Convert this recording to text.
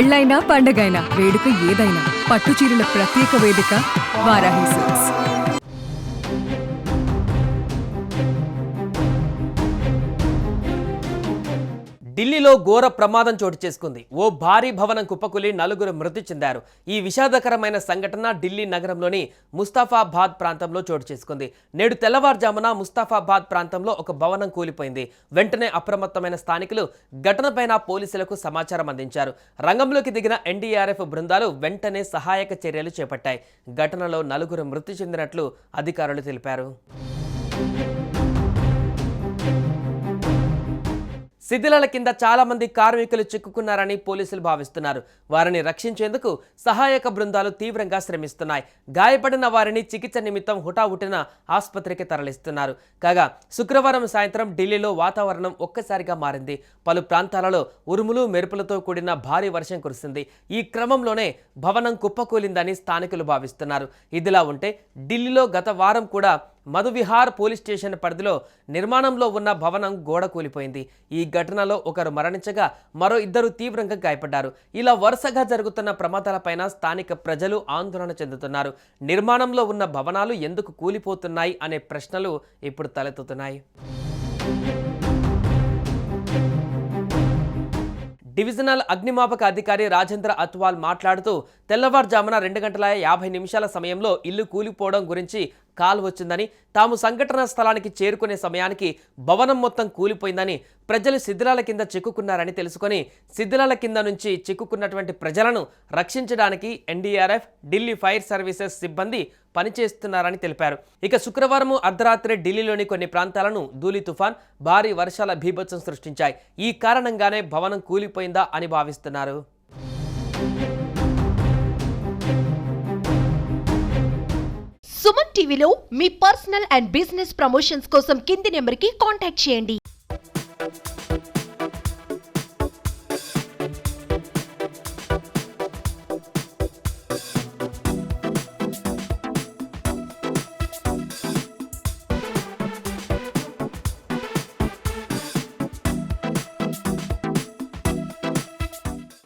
పెళ్ళైనా పండగైనా వేడుక ఏదైనా పట్టు చీరల ప్రత్యేక వేదిక వారాహి సిల్క్స్. ఢిల్లీలో ఘోర ప్రమాదం చోటు చేసుకుంది. ఓ భారీ భవనం కుప్పకూలి 4 మృతి చెందారు. ఈ విషాదకరమైన సంఘటన ఢిల్లీ నగరంలోని ముస్తాఫాబాద్ ప్రాంతంలో చోటు చేసుకుంది. నేడు తెల్లవారుజామున ముస్తాఫాబాద్ ప్రాంతంలో ఒక భవనం కూలిపోయింది. వెంటనే అప్రమత్తమైన స్థానికులు ఘటనపైన పోలీసులకు సమాచారం అందించారు. రంగంలోకి దిగిన ఎన్డీఆర్ఎఫ్ బృందాలు వెంటనే సహాయక చర్యలు చేపట్టాయి. ఘటనలో 4 మృతి చెందినట్లు అధికారులు తెలిపారు. శిథిలాల కింద చాలా మంది కార్మికులు చిక్కుకున్నారని పోలీసులు భావిస్తున్నారు. వారిని రక్షించేందుకు సహాయక బృందాలు తీవ్రంగా శ్రమిస్తున్నాయి. గాయపడిన వారిని చికిత్స నిమిత్తం హుటాహుటిన ఆసుపత్రికి తరలిస్తున్నారు. కాగా శుక్రవారం సాయంత్రం ఢిల్లీలో వాతావరణం ఒక్కసారిగా మారింది. పలు ప్రాంతాలలో ఉరుములు మెరుపులతో కూడిన భారీ వర్షం కురిసింది. ఈ క్రమంలోనే భవనం కుప్పకూలిందని స్థానికులు భావిస్తున్నారు. ఇదిలా ఉంటే ఢిల్లీలో గత వారం కూడా మధువిహార్ పోలీస్ స్టేషన్ పరిధిలో నిర్మాణంలో ఉన్న భవనం గోడ కూలిపోయింది. ఈ ఘటనలో ఒకరు మరణించగా మరో 2 తీవ్రంగా గాయపడ్డారు. ఇలా వరుసగా జరుగుతున్న ప్రమాదాలపైన స్థానిక ప్రజలు ఆందోళన చెందుతున్నారు. నిర్మాణంలో ఉన్న భవనాలు ఎందుకు కూలిపోతున్నాయి అనే ప్రశ్నలు ఇప్పుడు తలెత్తుతున్నాయి. డివిజనల్ అగ్నిమాపక అధికారి రాజేంద్ర అత్వాల్ మాట్లాడుతూ తెల్లవారుజామున 2:50 సమయంలో ఇల్లు కూలిపోవడం గురించి కాల్ వచ్చిందని, తాము సంఘటనా స్థలానికి చేరుకునే సమయానికి భవనం మొత్తం కూలిపోయిందని, ప్రజలు శిథిలాల కింద చిక్కుకున్నారని తెలుసుకొని శిథిలాల కింద నుంచి చిక్కుకున్నటువంటి ప్రజలను రక్షించడానికి ఎన్డీఆర్ఎఫ్, ఢిల్లీ ఫైర్ సర్వీసెస్ సిబ్బంది పనిచేస్తున్నారని తెలిపారు. ఇక శుక్రవారం అర్ధరాత్రి ఢిల్లీలోని కొన్ని ప్రాంతాలను ధూళి తుఫాన్, భారీ వర్షాల బీభత్సం సృష్టించాయి. ఈ కారణంగానే భవనం కూలిపోయిందా అని భావిస్తున్నారు. సుమన్ టీవీలో మీ పర్సనల్ అండ్ బిజినెస్ ప్రమోషన్స్ కోసం కింది నెంబర్కి కాంటాక్ట్ చేయండి.